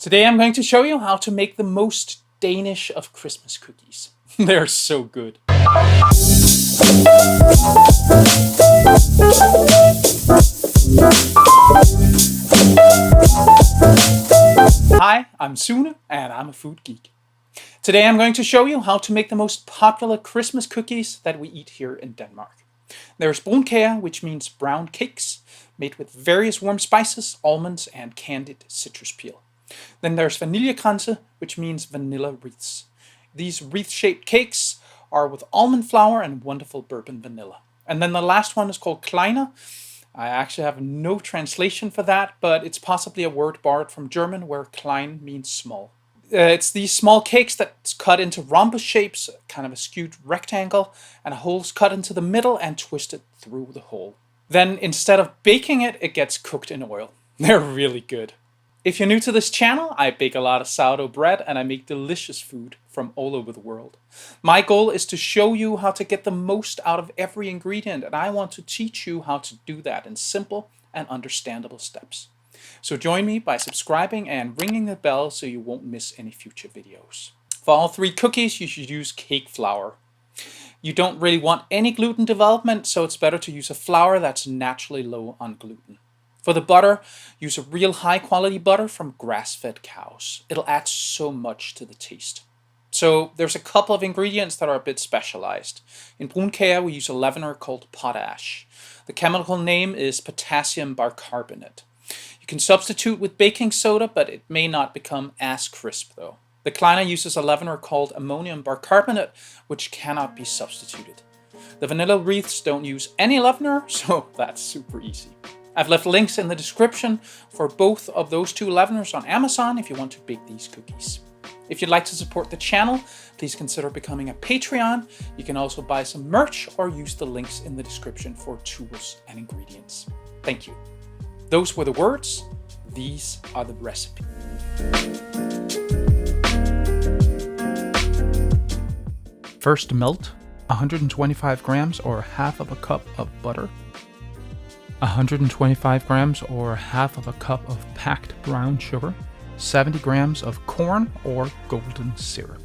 Today I'm going to show you how to make the most Danish of Christmas cookies. They're so good. Hi, I'm Sune and I'm a food geek. Today I'm going to show you how to make the most popular Christmas cookies that we eat here in Denmark. There's Brunkager, which means brown cakes, made with various warm spices, almonds and candied citrus peel. Then there's Vaniljekranse, which means vanilla wreaths. These wreath-shaped cakes are with almond flour and wonderful bourbon vanilla. And then the last one is called Klejner. I actually have no translation for that, but it's possibly a word borrowed from German where klein means small. It's these small cakes that's cut into rhombus shapes, kind of a skewed rectangle, and a hole's cut into the middle and twisted through the hole. Then instead of baking it, it gets cooked in oil. They're really good. If you're new to this channel, I bake a lot of sourdough bread and I make delicious food from all over the world. My goal is to show you how to get the most out of every ingredient, and I want to teach you how to do that in simple and understandable steps. So join me by subscribing and ringing the bell so you won't miss any future videos. For all three cookies, you should use cake flour. You don't really want any gluten development, so it's better to use a flour that's naturally low on gluten. For the butter, use a real high quality butter from grass-fed cows. It'll add so much to the taste. So there's a couple of ingredients that are a bit specialized. In Brunkager, we use a leavener called potash. The chemical name is potassium bicarbonate. You can substitute with baking soda, but it may not become as crisp though. The Klejner uses a leavener called ammonium bicarbonate, which cannot be substituted. The vanilla wreaths don't use any leavener, so that's super easy. I've left links in the description for both of those two leaveners on Amazon if you want to bake these cookies. If you'd like to support the channel, please consider becoming a Patreon. You can also buy some merch or use the links in the description for tools and ingredients. Thank you. Those were the words. These are the recipe. First, melt 125 grams or half of a cup of butter. 125 grams or half of a cup of packed brown sugar, 70 grams of corn or golden syrup.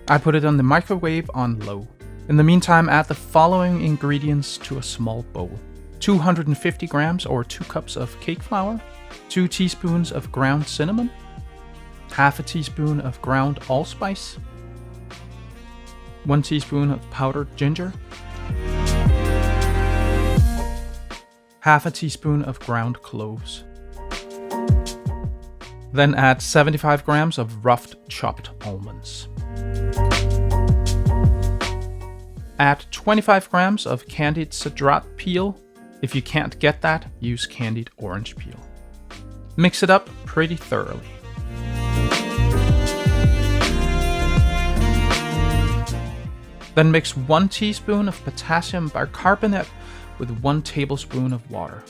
I put it on the microwave on low. In the meantime, add the following ingredients to a small bowl. 250 grams or 2 cups of cake flour, 2 teaspoons of ground cinnamon, half a teaspoon of ground allspice, 1 teaspoon of powdered ginger, half a teaspoon of ground cloves. Then add 75 grams of roughed chopped almonds. Add 25 grams of candied citron peel. If you can't get that, use candied orange peel. Mix it up pretty thoroughly. Then mix 1 teaspoon of potassium bicarbonate with 1 tablespoon of water.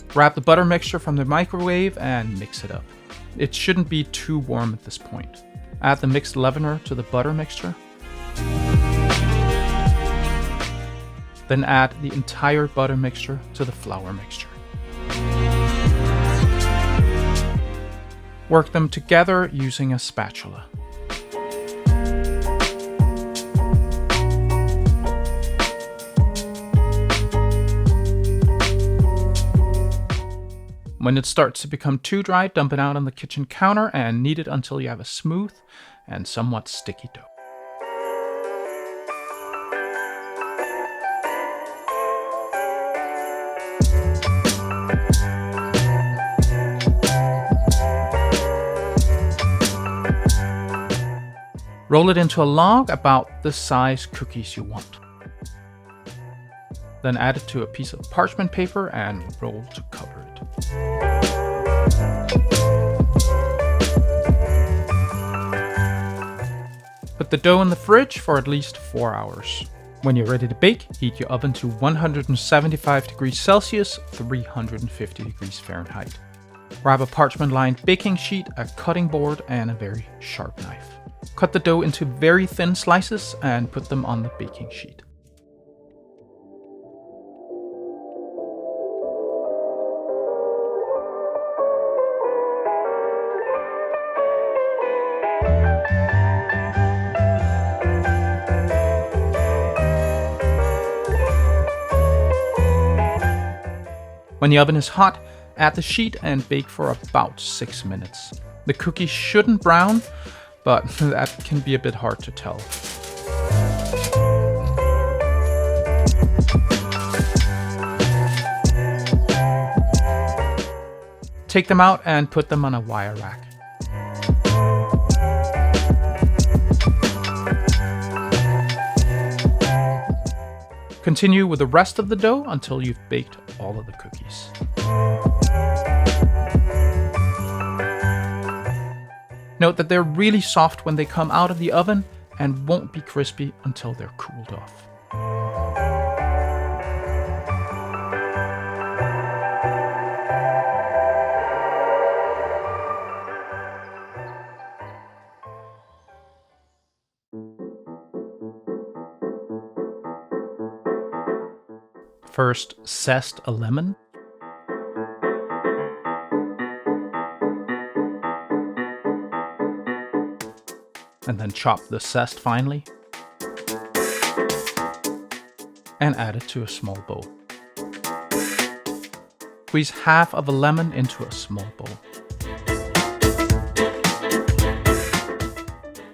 Grab the butter mixture from the microwave and mix it up. It shouldn't be too warm at this point. Add the mixed leavener to the butter mixture. Then add the entire butter mixture to the flour mixture. Work them together using a spatula. When it starts to become too dry, dump it out on the kitchen counter and knead it until you have a smooth and somewhat sticky dough. Roll it into a log about the size cookies you want. Then add it to a piece of parchment paper and roll to cover it. Put the dough in the fridge for at least 4 hours. When you're ready to bake, heat your oven to 175 degrees Celsius, 350 degrees Fahrenheit. Grab a parchment-lined baking sheet, a cutting board, and a very sharp knife. Cut the dough into very thin slices and put them on the baking sheet. When the oven is hot, add the sheet and bake for about 6 minutes. The cookies shouldn't brown, but that can be a bit hard to tell. Take them out and put them on a wire rack. Continue with the rest of the dough until you've baked all of the cookies. Note that they're really soft when they come out of the oven and won't be crispy until they're cooled off. First, zest a lemon. And then chop the zest finely. And add it to a small bowl. Squeeze half of a lemon into a small bowl.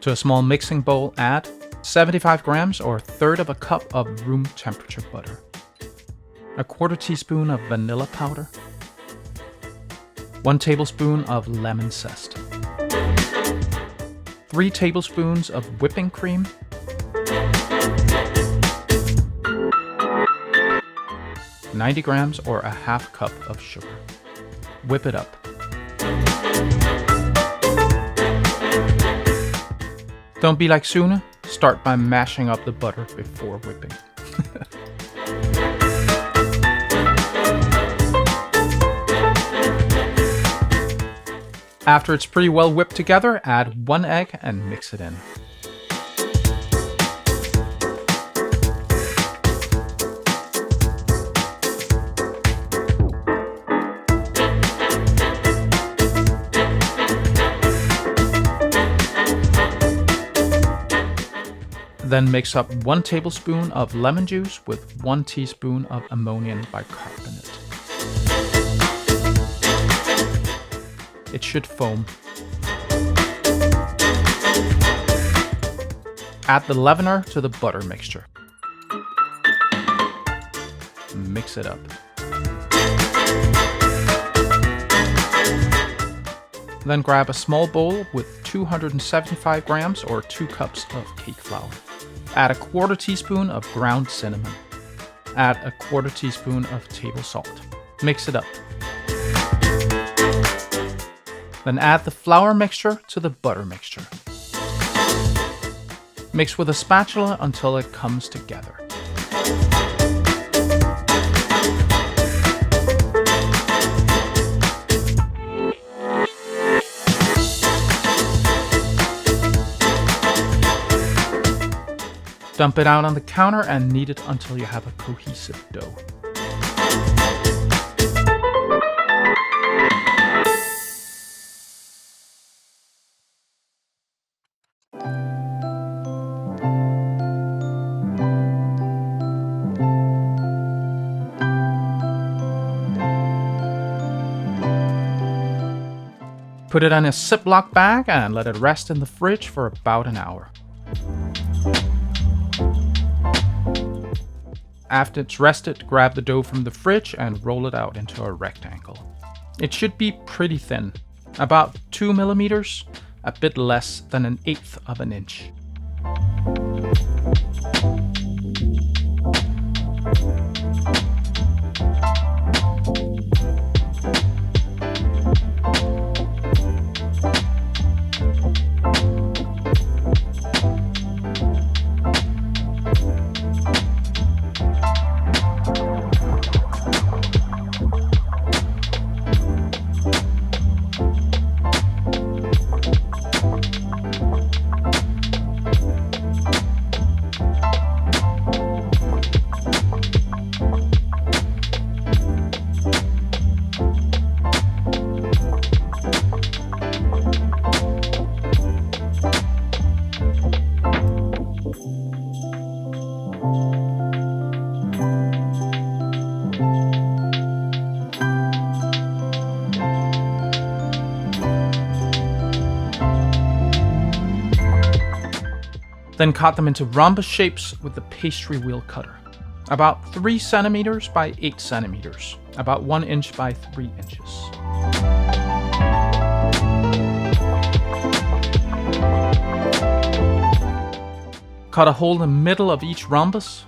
To a small mixing bowl, add 75 grams or 1/3 of a cup of room temperature butter. A 1/4 teaspoon of vanilla powder, 1 tablespoon of lemon zest, 3 tablespoons of whipping cream, 90 grams or a 1/2 cup of sugar. Whip it up. Don't be like Sune, start by mashing up the butter before whipping. After it's pretty well whipped together, add 1 egg and mix it in. Then mix up 1 tablespoon of lemon juice with 1 teaspoon of ammonium bicarbonate. It should foam. Add the leavener to the butter mixture. Mix it up. Then grab a small bowl with 275 grams or 2 cups of cake flour. Add a 1/4 teaspoon of ground cinnamon. Add a 1/4 teaspoon of table salt. Mix it up. Then add the flour mixture to the butter mixture. Mix with a spatula until it comes together. Dump it out on the counter and knead it until you have a cohesive dough. Put it in a Ziploc bag and let it rest in the fridge for about an hour. After it's rested, grab the dough from the fridge and roll it out into a rectangle. It should be pretty thin, about 2 millimeters, a bit less than 1/8 of an inch. Then cut them into rhombus shapes with the pastry wheel cutter. About 3 centimeters by 8 centimeters, about 1 inch by 3 inches. Cut a hole in the middle of each rhombus.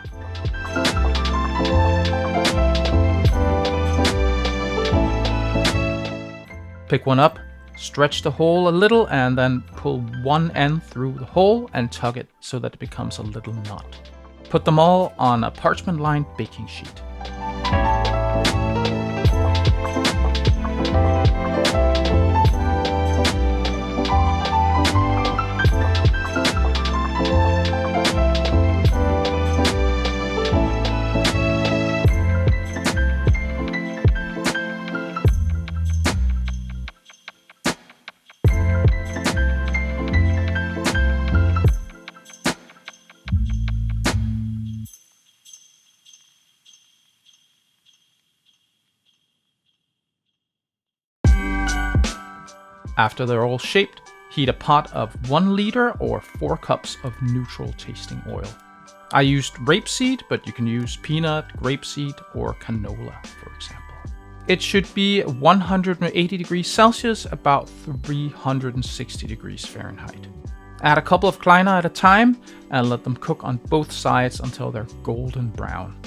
Pick one up, stretch the hole a little, and then pull one end through the hole and tug it so that it becomes a little knot. Put them all on a parchment-lined baking sheet. After they're all shaped, heat a pot of 1 liter or 4 cups of neutral tasting oil. I used rapeseed, but you can use peanut, grapeseed, or canola, for example. It should be 180 degrees Celsius, about 360 degrees Fahrenheit. Add a couple of Klejner at a time and let them cook on both sides until they're golden brown.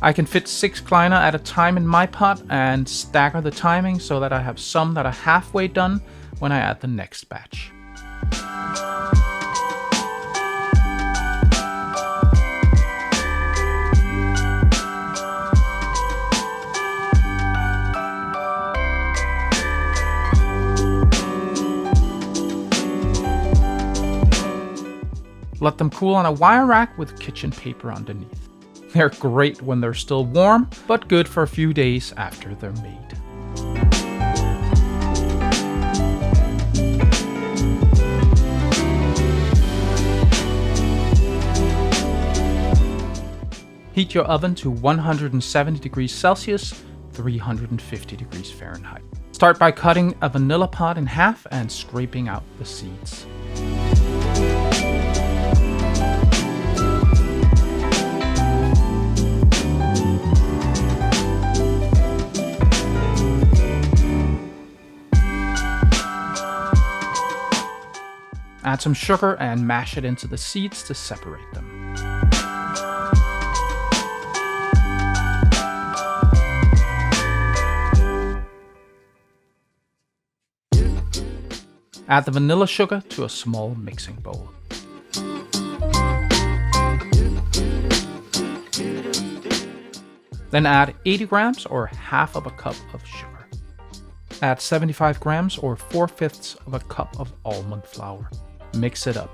I can fit 6 Klejner at a time in my pot and stagger the timing so that I have some that are halfway done when I add the next batch. Let them cool on a wire rack with kitchen paper underneath. They're great when they're still warm, but good for a few days after they're made. Heat your oven to 170 degrees Celsius, 350 degrees Fahrenheit. Start by cutting a vanilla pod in half and scraping out the seeds. Add some sugar and mash it into the seeds to separate them. Add the vanilla sugar to a small mixing bowl. Then add 80 grams or half of a cup of sugar. Add 75 grams or 4/5 of a cup of almond flour. Mix it up.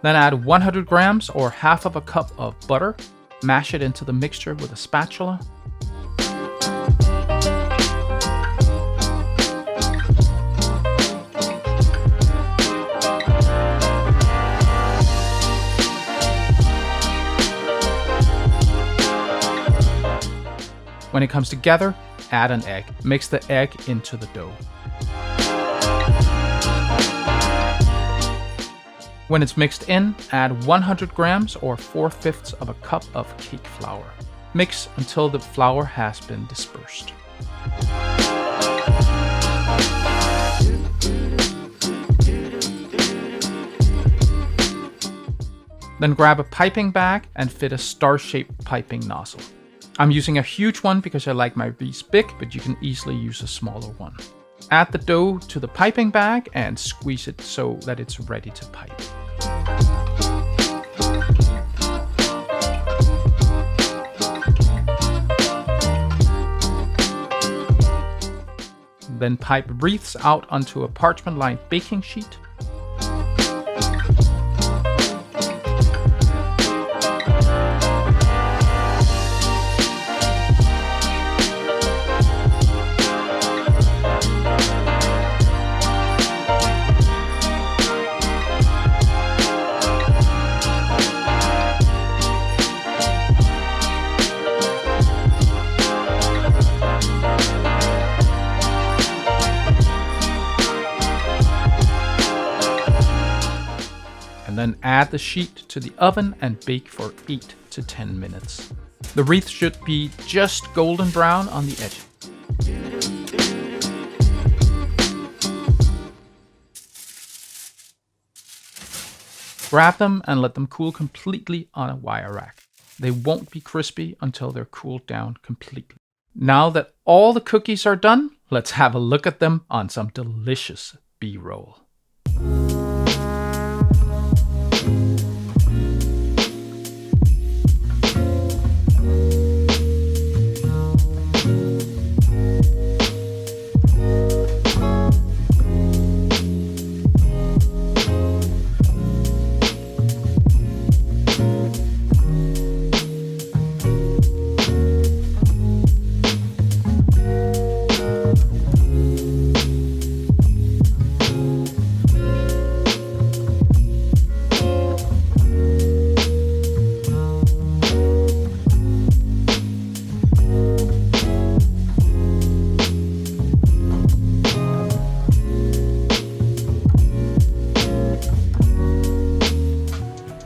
Then add 100 grams or half of a cup of butter. Mash it into the mixture with a spatula. When it comes together, add an egg. Mix the egg into the dough. When it's mixed in, add 100 grams or 4/5 of a cup of cake flour. Mix until the flour has been dispersed. Then grab a piping bag and fit a star-shaped piping nozzle. I'm using a huge one because I like my wreaths big, but you can easily use a smaller one. Add the dough to the piping bag and squeeze it so that it's ready to pipe. Then pipe wreaths out onto a parchment-lined baking sheet. Then add the sheet to the oven and bake for 8 to 10 minutes. The wreath should be just golden brown on the edge. Grab them and let them cool completely on a wire rack. They won't be crispy until they're cooled down completely. Now that all the cookies are done, let's have a look at them on some delicious B-roll.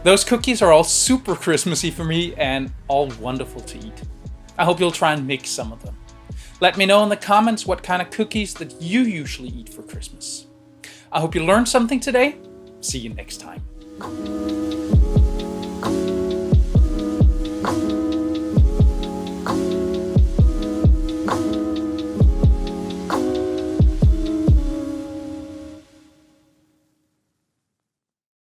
Those cookies are all super Christmassy for me and all wonderful to eat. I hope you'll try and make some of them. Let me know in the comments what kind of cookies that you usually eat for Christmas. I hope you learned something today. See you next time.